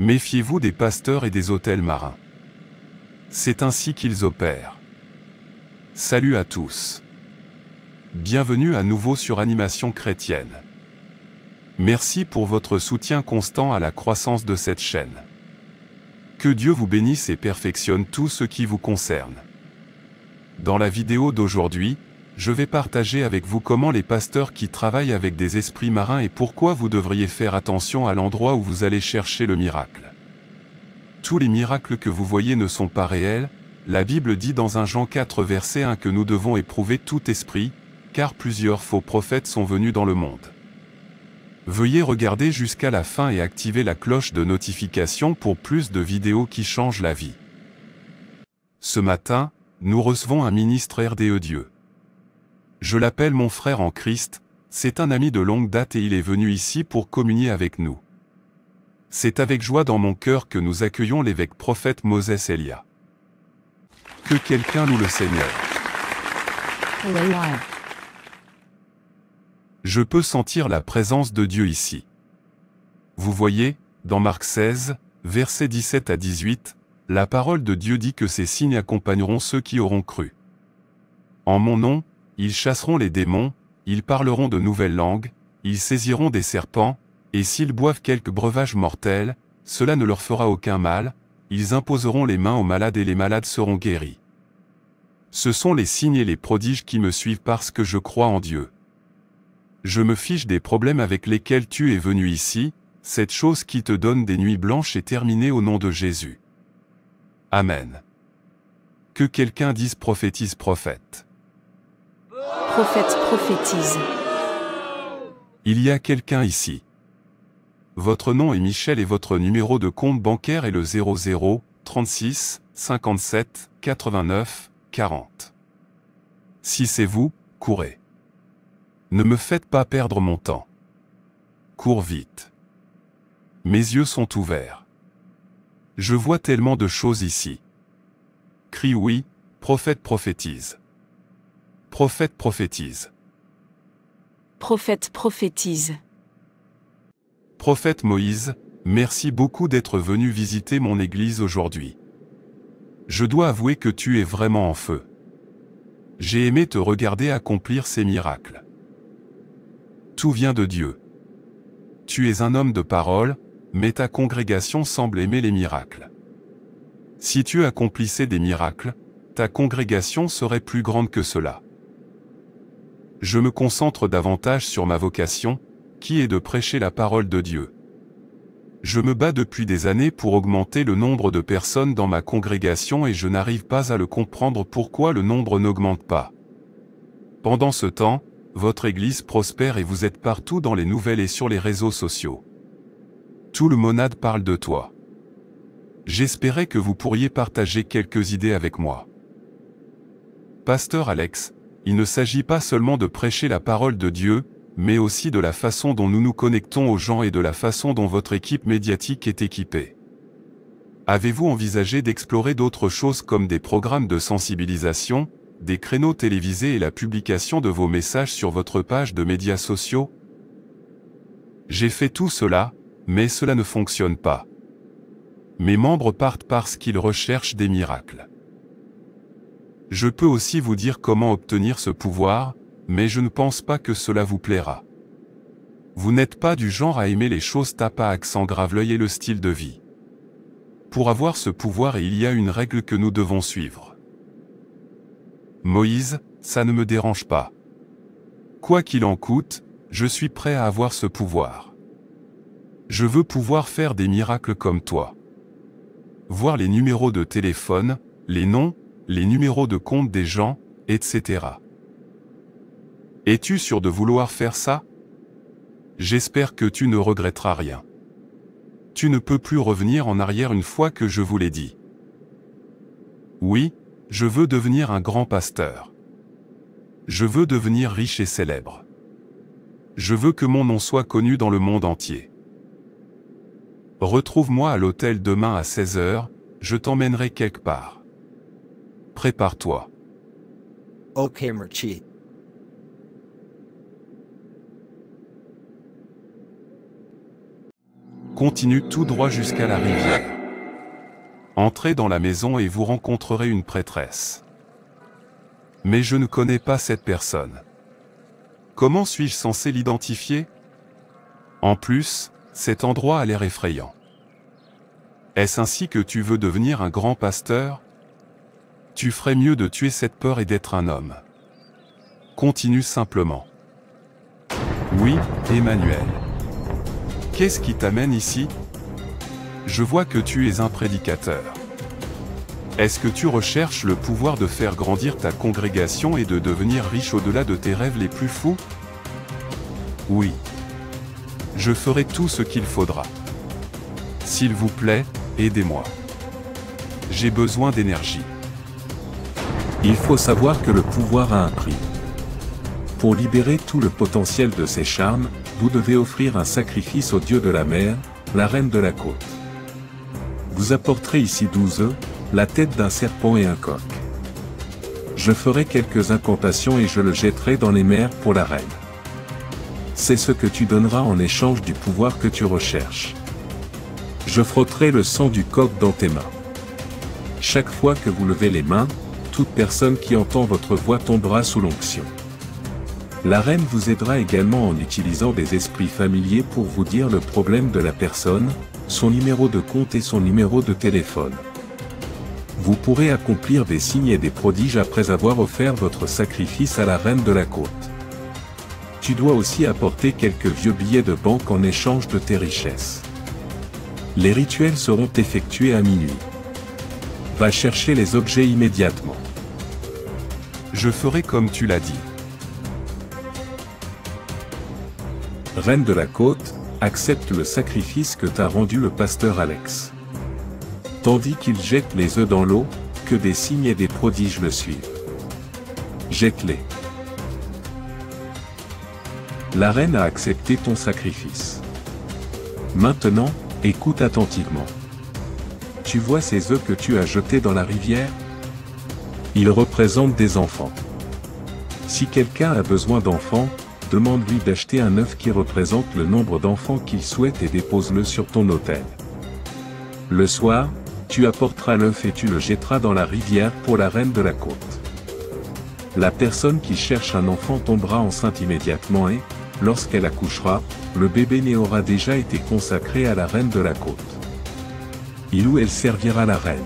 Méfiez-vous des pasteurs et des hôtels marins. C'est ainsi qu'ils opèrent. Salut à tous. Bienvenue à nouveau sur Animation Chrétienne. Merci pour votre soutien constant à la croissance de cette chaîne. Que Dieu vous bénisse et perfectionne tout ce qui vous concerne. Dans la vidéo d'aujourd'hui, je vais partager avec vous comment les pasteurs qui travaillent avec des esprits marins et pourquoi vous devriez faire attention à l'endroit où vous allez chercher le miracle. Tous les miracles que vous voyez ne sont pas réels, la Bible dit dans 1 Jean 4 verset 1 que nous devons éprouver tout esprit, car plusieurs faux prophètes sont venus dans le monde. Veuillez regarder jusqu'à la fin et activer la cloche de notification pour plus de vidéos qui changent la vie. Ce matin, nous recevons un ministre RDE Dieu. Je l'appelle mon frère en Christ, c'est un ami de longue date et il est venu ici pour communier avec nous. C'est avec joie dans mon cœur que nous accueillons l'évêque prophète Moses Elia. Que quelqu'un loue le Seigneur. Je peux sentir la présence de Dieu ici. Vous voyez, dans Marc 16, versets 17 à 18, la parole de Dieu dit que ces signes accompagneront ceux qui auront cru. En mon nom, ils chasseront les démons, ils parleront de nouvelles langues, ils saisiront des serpents, et s'ils boivent quelque breuvage mortel, cela ne leur fera aucun mal, ils imposeront les mains aux malades et les malades seront guéris. Ce sont les signes et les prodiges qui me suivent parce que je crois en Dieu. Je me fiche des problèmes avec lesquels tu es venu ici, cette chose qui te donne des nuits blanches est terminée au nom de Jésus. Amen. Que quelqu'un dise prophétise prophète. Prophète prophétise. Il y a quelqu'un ici. Votre nom est Michel et votre numéro de compte bancaire est le 00 36 57 89 40. Si c'est vous, courez. Ne me faites pas perdre mon temps. Cours vite. Mes yeux sont ouverts. Je vois tellement de choses ici. Crie oui, prophète prophétise. Prophète prophétise. Prophète prophétise. Prophète Moïse, merci beaucoup d'être venu visiter mon église aujourd'hui. Je dois avouer que tu es vraiment en feu. J'ai aimé te regarder accomplir ces miracles. Tout vient de Dieu. Tu es un homme de parole, mais ta congrégation semble aimer les miracles. Si tu accomplissais des miracles, ta congrégation serait plus grande que cela. Je me concentre davantage sur ma vocation, qui est de prêcher la parole de Dieu. Je me bats depuis des années pour augmenter le nombre de personnes dans ma congrégation et je n'arrive pas à le comprendre pourquoi le nombre n'augmente pas. Pendant ce temps, votre église prospère et vous êtes partout dans les nouvelles et sur les réseaux sociaux. Tout le monade parle de toi. J'espérais que vous pourriez partager quelques idées avec moi. Pasteur Alex, il ne s'agit pas seulement de prêcher la parole de Dieu, mais aussi de la façon dont nous nous connectons aux gens et de la façon dont votre équipe médiatique est équipée. Avez-vous envisagé d'explorer d'autres choses comme des programmes de sensibilisation, des créneaux télévisés et la publication de vos messages sur votre page de médias sociaux? J'ai fait tout cela, mais cela ne fonctionne pas. Mes membres partent parce qu'ils recherchent des miracles. Je peux aussi vous dire comment obtenir ce pouvoir, mais je ne pense pas que cela vous plaira. Vous n'êtes pas du genre à aimer les choses tape à accent grave l'œil et le style de vie. Pour avoir ce pouvoir, il y a une règle que nous devons suivre. Moïse, ça ne me dérange pas. Quoi qu'il en coûte, je suis prêt à avoir ce pouvoir. Je veux pouvoir faire des miracles comme toi. Voir les numéros de téléphone, les noms, les numéros de compte des gens, etc. Es-tu sûr de vouloir faire ça? J'espère que tu ne regretteras rien. Tu ne peux plus revenir en arrière une fois que je vous l'ai dit. Oui, je veux devenir un grand pasteur. Je veux devenir riche et célèbre. Je veux que mon nom soit connu dans le monde entier. Retrouve-moi à l'hôtel demain à 16 h, je t'emmènerai quelque part. Prépare-toi. Ok, merci. Continue tout droit jusqu'à la rivière. Entrez dans la maison et vous rencontrerez une prêtresse. Mais je ne connais pas cette personne. Comment suis-je censé l'identifier? En plus, cet endroit a l'air effrayant. Est-ce ainsi que tu veux devenir un grand pasteur? Tu ferais mieux de tuer cette peur et d'être un homme. Continue simplement. Oui, Emmanuel. Qu'est-ce qui t'amène ici? Je vois que tu es un prédicateur. Est-ce que tu recherches le pouvoir de faire grandir ta congrégation et de devenir riche au-delà de tes rêves les plus fous? Oui. Je ferai tout ce qu'il faudra. S'il vous plaît, aidez-moi. J'ai besoin d'énergie. Il faut savoir que le pouvoir a un prix. Pour libérer tout le potentiel de ses charmes, vous devez offrir un sacrifice au dieu de la mer, la reine de la côte. Vous apporterez ici 12 œufs, la tête d'un serpent et un coq. Je ferai quelques incantations et je le jetterai dans les mers pour la reine. C'est ce que tu donneras en échange du pouvoir que tu recherches. Je frotterai le sang du coq dans tes mains. Chaque fois que vous levez les mains, toute personne qui entend votre voix tombera sous l'onction. La reine vous aidera également en utilisant des esprits familiers pour vous dire le problème de la personne, son numéro de compte et son numéro de téléphone. Vous pourrez accomplir des signes et des prodiges après avoir offert votre sacrifice à la reine de la côte. Tu dois aussi apporter quelques vieux billets de banque en échange de tes richesses. Les rituels seront effectués à minuit. Va chercher les objets immédiatement. Je ferai comme tu l'as dit. Reine de la côte, accepte le sacrifice que t'a rendu le pasteur Alex. Tandis qu'il jette les œufs dans l'eau, que des signes et des prodiges le suivent. Jette-les. La reine a accepté ton sacrifice. Maintenant, écoute attentivement. Tu vois ces œufs que tu as jetés dans la rivière? Ils représentent des enfants. Si quelqu'un a besoin d'enfants, demande-lui d'acheter un œuf qui représente le nombre d'enfants qu'il souhaite et dépose-le sur ton autel. Le soir, tu apporteras l'œuf et tu le jetteras dans la rivière pour la reine de la côte. La personne qui cherche un enfant tombera enceinte immédiatement et, lorsqu'elle accouchera, le bébé-né aura déjà été consacré à la reine de la côte. Il ou elle servira la reine.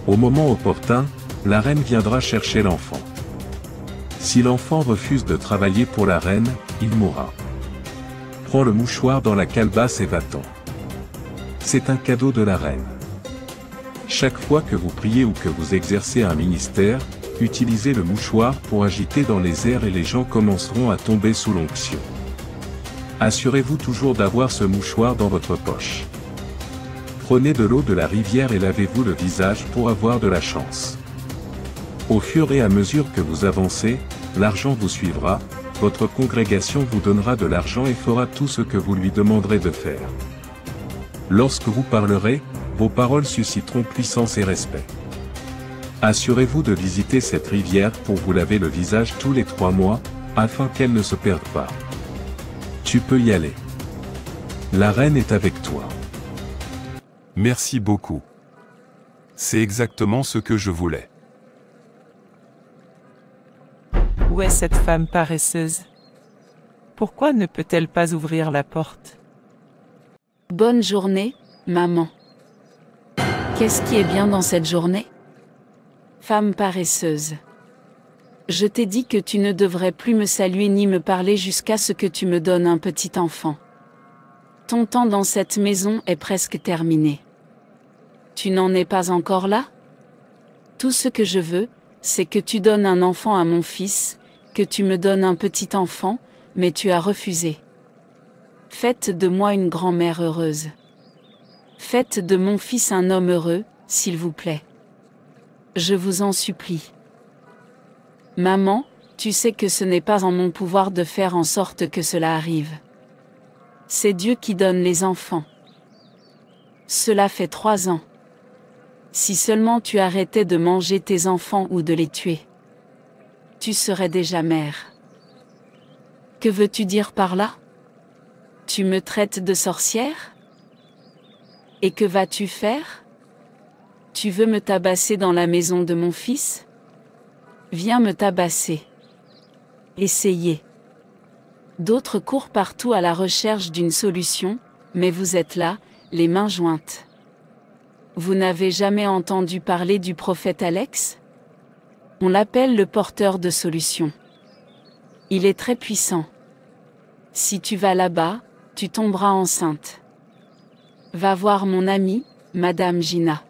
Au moment opportun, la reine viendra chercher l'enfant. Si l'enfant refuse de travailler pour la reine, il mourra. Prends le mouchoir dans la calebasse et va-t'en. C'est un cadeau de la reine. Chaque fois que vous priez ou que vous exercez un ministère, utilisez le mouchoir pour agiter dans les airs et les gens commenceront à tomber sous l'onction. Assurez-vous toujours d'avoir ce mouchoir dans votre poche. Prenez de l'eau de la rivière et lavez-vous le visage pour avoir de la chance. Au fur et à mesure que vous avancez, l'argent vous suivra, votre congrégation vous donnera de l'argent et fera tout ce que vous lui demanderez de faire. Lorsque vous parlerez, vos paroles susciteront puissance et respect. Assurez-vous de visiter cette rivière pour vous laver le visage tous les 3 mois, afin qu'elle ne se perde pas. Tu peux y aller. La reine est avec toi. Merci beaucoup. C'est exactement ce que je voulais. Où est cette femme paresseuse? Pourquoi ne peut-elle pas ouvrir la porte? Bonne journée, maman. Qu'est-ce qui est bien dans cette journée? Femme paresseuse. Je t'ai dit que tu ne devrais plus me saluer ni me parler jusqu'à ce que tu me donnes un petit enfant. Ton temps dans cette maison est presque terminé. Tu n'en es pas encore là? Tout ce que je veux, c'est que tu donnes un enfant à mon fils, que tu me donnes un petit enfant, mais tu as refusé. Faites de moi une grand-mère heureuse. Faites de mon fils un homme heureux, s'il vous plaît. Je vous en supplie. Maman, tu sais que ce n'est pas en mon pouvoir de faire en sorte que cela arrive. C'est Dieu qui donne les enfants. Cela fait 3 ans. Si seulement tu arrêtais de manger tes enfants ou de les tuer, tu serais déjà mère. Que veux-tu dire par là? Tu me traites de sorcière? Et que vas-tu faire? Tu veux me tabasser dans la maison de mon fils? Viens me tabasser. Essayez. D'autres courent partout à la recherche d'une solution, mais vous êtes là, les mains jointes. Vous n'avez jamais entendu parler du prophète Alex? On l'appelle le porteur de solutions. Il est très puissant. Si tu vas là-bas, tu tomberas enceinte. Va voir mon amie, Madame Gina.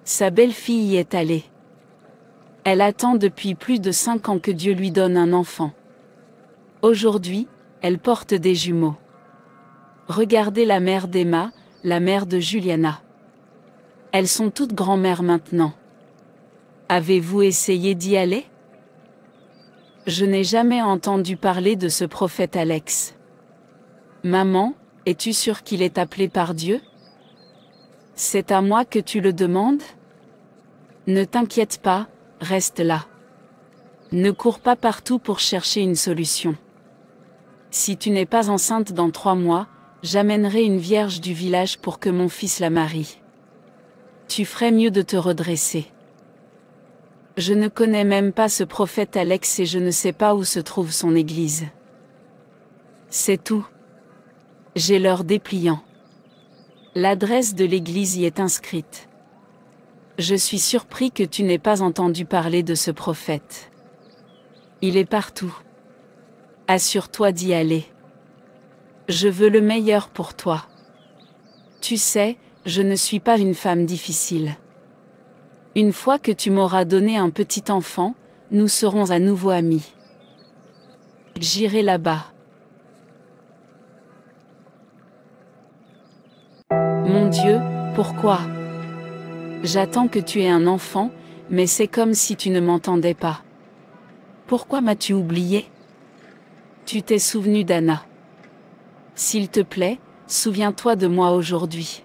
Sa belle-fille y est allée. Elle attend depuis plus de 5 ans que Dieu lui donne un enfant. Aujourd'hui, elle porte des jumeaux. Regardez la mère d'Emma, la mère de Juliana. Elles sont toutes grand-mères maintenant. Avez-vous essayé d'y aller? Je n'ai jamais entendu parler de ce prophète Alex. Maman, es-tu sûre qu'il est appelé par Dieu? C'est à moi que tu le demandes? Ne t'inquiète pas, reste là. Ne cours pas partout pour chercher une solution. Si tu n'es pas enceinte dans 3 mois, j'amènerai une vierge du village pour que mon fils la marie. Tu ferais mieux de te redresser. Je ne connais même pas ce prophète Alex et je ne sais pas où se trouve son église. C'est tout. J'ai leur dépliant. L'adresse de l'église y est inscrite. Je suis surpris que tu n'aies pas entendu parler de ce prophète. Il est partout. Assure-toi d'y aller. Je veux le meilleur pour toi. Tu sais, je ne suis pas une femme difficile. Une fois que tu m'auras donné un petit enfant, nous serons à nouveau amis. J'irai là-bas. Mon Dieu, pourquoi? J'attends que tu aies un enfant, mais c'est comme si tu ne m'entendais pas. Pourquoi m'as-tu oublié? Tu t'es souvenu d'Anna. S'il te plaît, souviens-toi de moi aujourd'hui.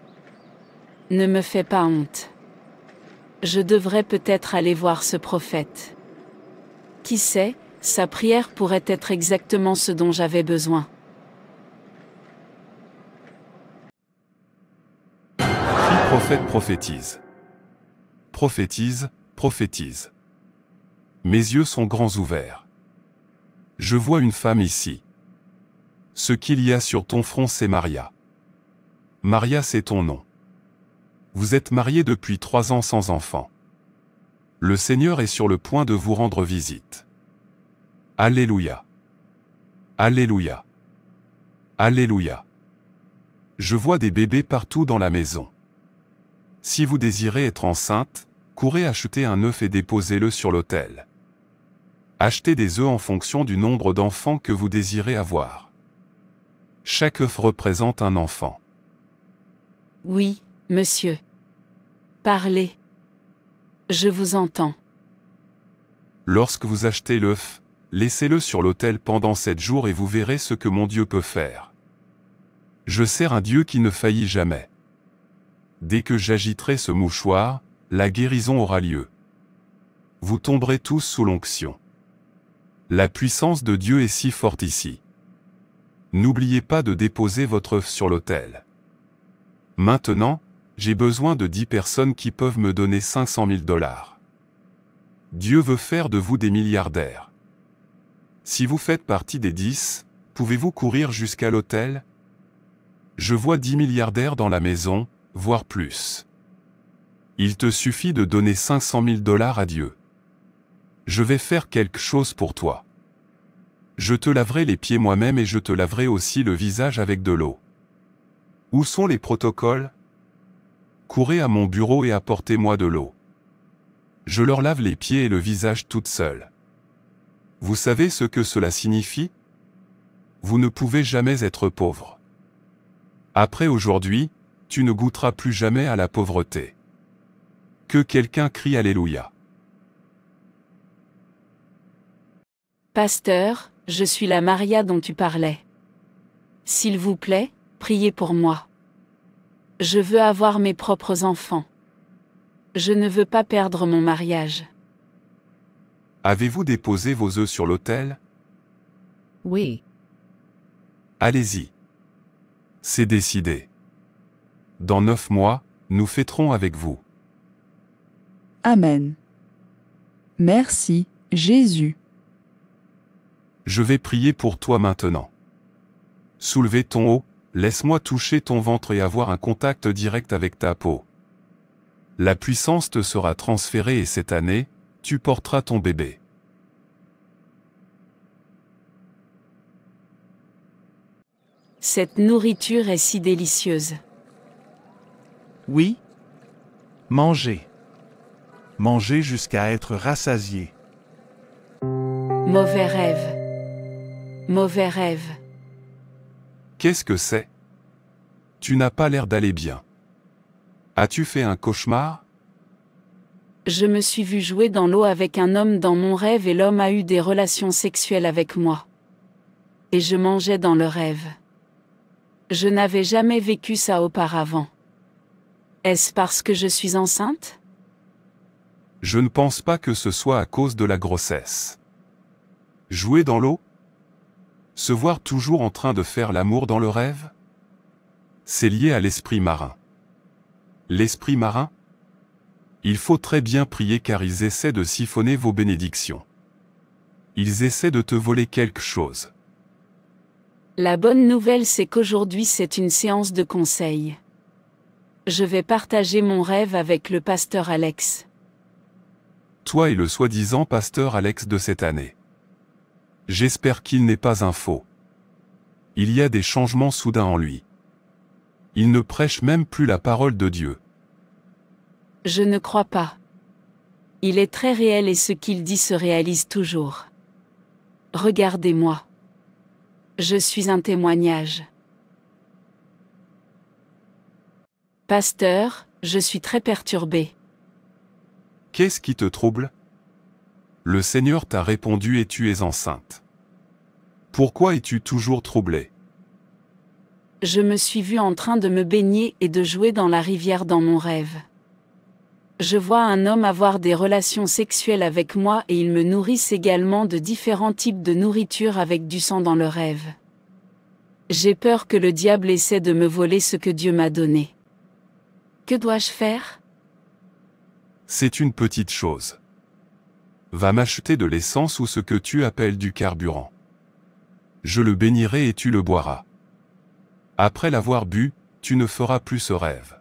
Ne me fais pas honte. Je devrais peut-être aller voir ce prophète. Qui sait, sa prière pourrait être exactement ce dont j'avais besoin. Fille prophète prophétise. Prophétise, prophétise. Mes yeux sont grands ouverts. Je vois une femme ici. Ce qu'il y a sur ton front, c'est Maria. Maria, c'est ton nom. Vous êtes mariée depuis 3 ans sans enfant. Le Seigneur est sur le point de vous rendre visite. Alléluia. Alléluia. Alléluia. Je vois des bébés partout dans la maison. Si vous désirez être enceinte, courez acheter un œuf et déposez-le sur l'autel. Achetez des œufs en fonction du nombre d'enfants que vous désirez avoir. Chaque œuf représente un enfant. Oui, monsieur. Parlez. Je vous entends. Lorsque vous achetez l'œuf, laissez-le sur l'autel pendant 7 jours et vous verrez ce que mon Dieu peut faire. Je sers un Dieu qui ne faillit jamais. Dès que j'agiterai ce mouchoir, la guérison aura lieu. Vous tomberez tous sous l'onction. La puissance de Dieu est si forte ici. N'oubliez pas de déposer votre œuf sur l'autel. Maintenant, j'ai besoin de 10 personnes qui peuvent me donner 500 000 $. Dieu veut faire de vous des milliardaires. Si vous faites partie des 10, pouvez-vous courir jusqu'à l'autel? Je vois 10 milliardaires dans la maison, voire plus. Il te suffit de donner 500 000 $ à Dieu. Je vais faire quelque chose pour toi. Je te laverai les pieds moi-même et je te laverai aussi le visage avec de l'eau. Où sont les protocoles? Courez à mon bureau et apportez-moi de l'eau. Je leur lave les pieds et le visage toute seule. Vous savez ce que cela signifie? Vous ne pouvez jamais être pauvre. Après aujourd'hui, tu ne goûteras plus jamais à la pauvreté. Que quelqu'un crie Alléluia. Pasteur, je suis la Maria dont tu parlais. S'il vous plaît, priez pour moi. Je veux avoir mes propres enfants. Je ne veux pas perdre mon mariage. Avez-vous déposé vos œufs sur l'autel? Oui. Allez-y. C'est décidé. Dans 9 mois, nous fêterons avec vous. Amen. Merci, Jésus. Je vais prier pour toi maintenant. Soulevez ton haut, laisse-moi toucher ton ventre et avoir un contact direct avec ta peau. La puissance te sera transférée et cette année, tu porteras ton bébé. Cette nourriture est si délicieuse. Oui. Mangez. Mangez jusqu'à être rassasié. Mauvais rêve. Mauvais rêve. Qu'est-ce que c'est? Tu n'as pas l'air d'aller bien. As-tu fait un cauchemar? Je me suis vu jouer dans l'eau avec un homme dans mon rêve et l'homme a eu des relations sexuelles avec moi. Et je mangeais dans le rêve. Je n'avais jamais vécu ça auparavant. Est-ce parce que je suis enceinte? Je ne pense pas que ce soit à cause de la grossesse. Jouer dans l'eau? Se voir toujours en train de faire l'amour dans le rêve? C'est lié à l'esprit marin. L'esprit marin? Il faut très bien prier car ils essaient de siphonner vos bénédictions. Ils essaient de te voler quelque chose. La bonne nouvelle c'est qu'aujourd'hui c'est une séance de conseil. Je vais partager mon rêve avec le pasteur Alex. Toi et le soi-disant pasteur Alex de cette année. J'espère qu'il n'est pas un faux. Il y a des changements soudains en lui. Il ne prêche même plus la parole de Dieu. Je ne crois pas. Il est très réel et ce qu'il dit se réalise toujours. Regardez-moi. Je suis un témoignage. Pasteur, je suis très perturbé. Qu'est-ce qui te trouble? Le Seigneur t'a répondu et tu es enceinte. Pourquoi es-tu toujours troublé? Je me suis vu en train de me baigner et de jouer dans la rivière dans mon rêve. Je vois un homme avoir des relations sexuelles avec moi et ils me nourrissent également de différents types de nourriture avec du sang dans le rêve. J'ai peur que le diable essaie de me voler ce que Dieu m'a donné. Que dois-je faire? C'est une petite chose. Va m'acheter de l'essence ou ce que tu appelles du carburant. Je le bénirai et tu le boiras. Après l'avoir bu, tu ne feras plus ce rêve.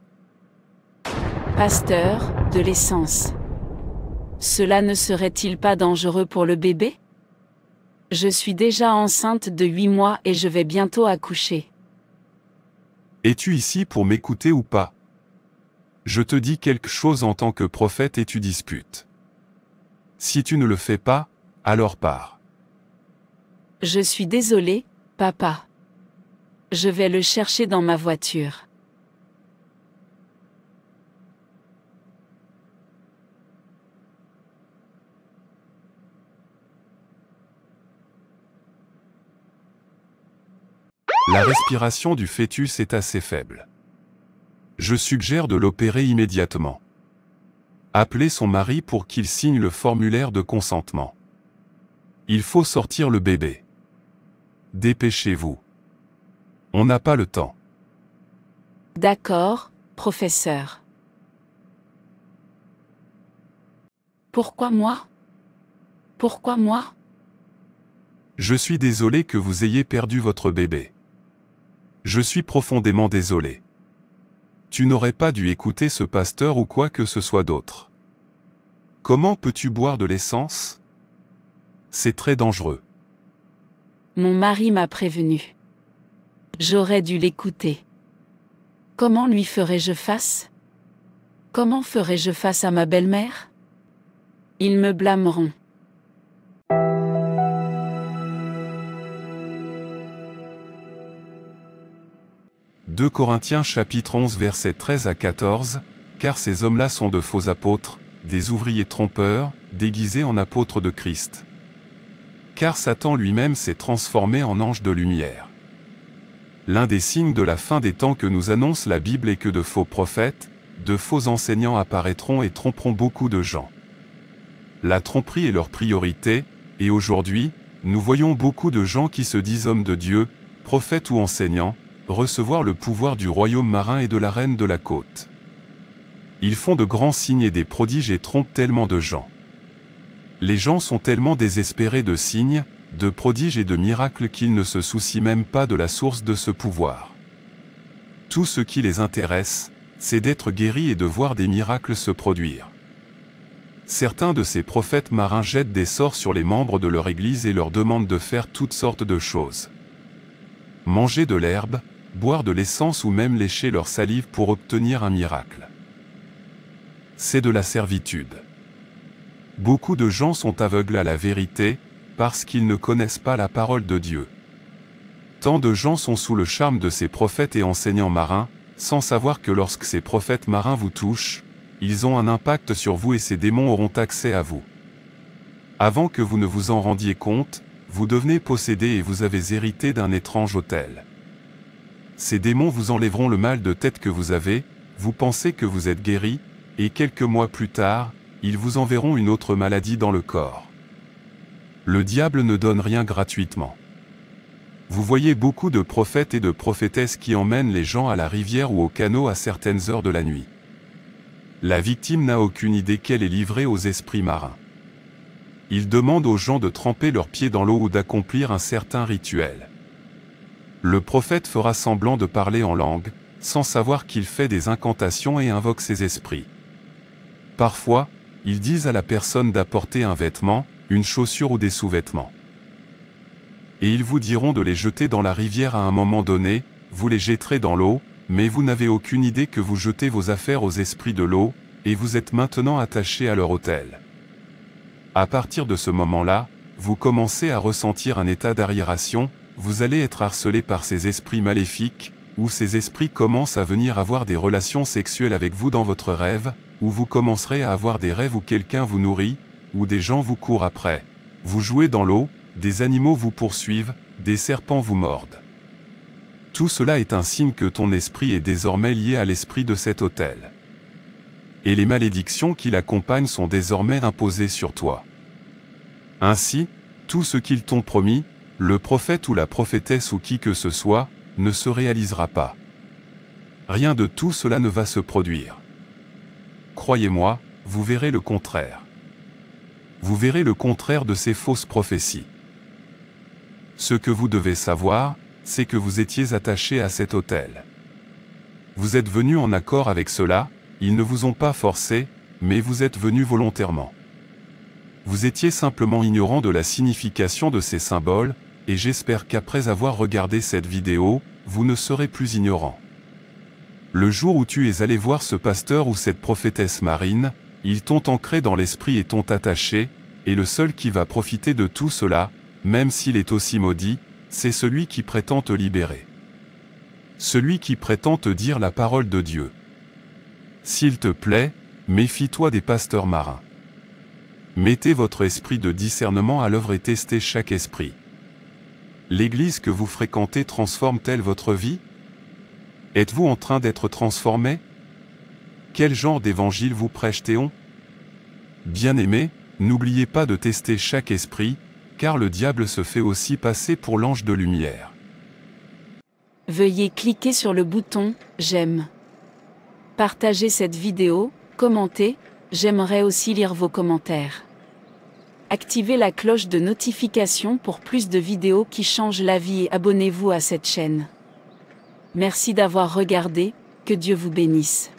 Pasteur, de l'essence. Cela ne serait-il pas dangereux pour le bébé? Je suis déjà enceinte de 8 mois et je vais bientôt accoucher. Es-tu ici pour m'écouter ou pas? Je te dis quelque chose en tant que prophète et tu disputes. Si tu ne le fais pas, alors pars. Je suis désolée, papa. Je vais le chercher dans ma voiture. La respiration du fœtus est assez faible. Je suggère de l'opérer immédiatement. Appelez son mari pour qu'il signe le formulaire de consentement. Il faut sortir le bébé. Dépêchez-vous. On n'a pas le temps. D'accord, professeur. Pourquoi moi? Pourquoi moi? Je suis désolé que vous ayez perdu votre bébé. Je suis profondément désolé. Tu n'aurais pas dû écouter ce pasteur ou quoi que ce soit d'autre. Comment peux-tu boire de l'essence? C'est très dangereux. Mon mari m'a prévenu. J'aurais dû l'écouter. Comment lui ferais-je face? Comment ferais-je face à ma belle-mère? Ils me blâmeront. « 2 Corinthiens chapitre 11 versets 13 à 14 « Car ces hommes-là sont de faux apôtres, des ouvriers trompeurs, déguisés en apôtres de Christ. Car Satan lui-même s'est transformé en ange de lumière. L'un des signes de la fin des temps que nous annonce la Bible est que de faux prophètes, de faux enseignants apparaîtront et tromperont beaucoup de gens. La tromperie est leur priorité, et aujourd'hui, nous voyons beaucoup de gens qui se disent hommes de Dieu, prophètes ou enseignants, recevoir le pouvoir du royaume marin et de la reine de la côte. Ils font de grands signes et des prodiges et trompent tellement de gens. Les gens sont tellement désespérés de signes, de prodiges et de miracles qu'ils ne se soucient même pas de la source de ce pouvoir. Tout ce qui les intéresse, c'est d'être guéris et de voir des miracles se produire. Certains de ces prophètes marins jettent des sorts sur les membres de leur église et leur demandent de faire toutes sortes de choses. Manger de l'herbe, boire de l'essence ou même lécher leur salive pour obtenir un miracle. C'est de la servitude. Beaucoup de gens sont aveugles à la vérité, parce qu'ils ne connaissent pas la parole de Dieu. Tant de gens sont sous le charme de ces prophètes et enseignants marins, sans savoir que lorsque ces prophètes marins vous touchent, ils ont un impact sur vous et ces démons auront accès à vous. Avant que vous ne vous en rendiez compte, vous devenez possédé et vous avez hérité d'un étrange autel. Ces démons vous enlèveront le mal de tête que vous avez, vous pensez que vous êtes guéri, et quelques mois plus tard, ils vous enverront une autre maladie dans le corps. Le diable ne donne rien gratuitement. Vous voyez beaucoup de prophètes et de prophétesses qui emmènent les gens à la rivière ou au canot à certaines heures de la nuit. La victime n'a aucune idée qu'elle est livrée aux esprits marins. Ils demandent aux gens de tremper leurs pieds dans l'eau ou d'accomplir un certain rituel. Le prophète fera semblant de parler en langue, sans savoir qu'il fait des incantations et invoque ses esprits. Parfois, ils disent à la personne d'apporter un vêtement, une chaussure ou des sous-vêtements. Et ils vous diront de les jeter dans la rivière à un moment donné, vous les jetterez dans l'eau, mais vous n'avez aucune idée que vous jetez vos affaires aux esprits de l'eau, et vous êtes maintenant attaché à leur autel. À partir de ce moment-là, vous commencez à ressentir un état d'arriération, vous allez être harcelé par ces esprits maléfiques, ou ces esprits commencent à venir avoir des relations sexuelles avec vous dans votre rêve, ou vous commencerez à avoir des rêves où quelqu'un vous nourrit, où des gens vous courent après. Vous jouez dans l'eau, des animaux vous poursuivent, des serpents vous mordent. Tout cela est un signe que ton esprit est désormais lié à l'esprit de cet autel. Et les malédictions qui l'accompagnent sont désormais imposées sur toi. Ainsi, tout ce qu'ils t'ont promis, le prophète ou la prophétesse ou qui que ce soit, ne se réalisera pas. Rien de tout cela ne va se produire. Croyez-moi, vous verrez le contraire. Vous verrez le contraire de ces fausses prophéties. Ce que vous devez savoir, c'est que vous étiez attaché à cet autel. Vous êtes venu en accord avec cela, ils ne vous ont pas forcé, mais vous êtes venu volontairement. Vous étiez simplement ignorant de la signification de ces symboles, et j'espère qu'après avoir regardé cette vidéo, vous ne serez plus ignorant. Le jour où tu es allé voir ce pasteur ou cette prophétesse marine, ils t'ont ancré dans l'esprit et t'ont attaché, et le seul qui va profiter de tout cela, même s'il est aussi maudit, c'est celui qui prétend te libérer. Celui qui prétend te dire la parole de Dieu. S'il te plaît, méfie-toi des pasteurs marins. Mettez votre esprit de discernement à l'œuvre et testez chaque esprit. L'Église que vous fréquentez transforme-t-elle votre vie? Êtes-vous en train d'être transformé? Quel genre d'évangile vous prêche-t-on? Bien-aimés, n'oubliez pas de tester chaque esprit, car le diable se fait aussi passer pour l'ange de lumière. Veuillez cliquer sur le bouton « J'aime ». Partagez cette vidéo, commentez, j'aimerais aussi lire vos commentaires. Activez la cloche de notification pour plus de vidéos qui changent la vie et abonnez-vous à cette chaîne. Merci d'avoir regardé, que Dieu vous bénisse.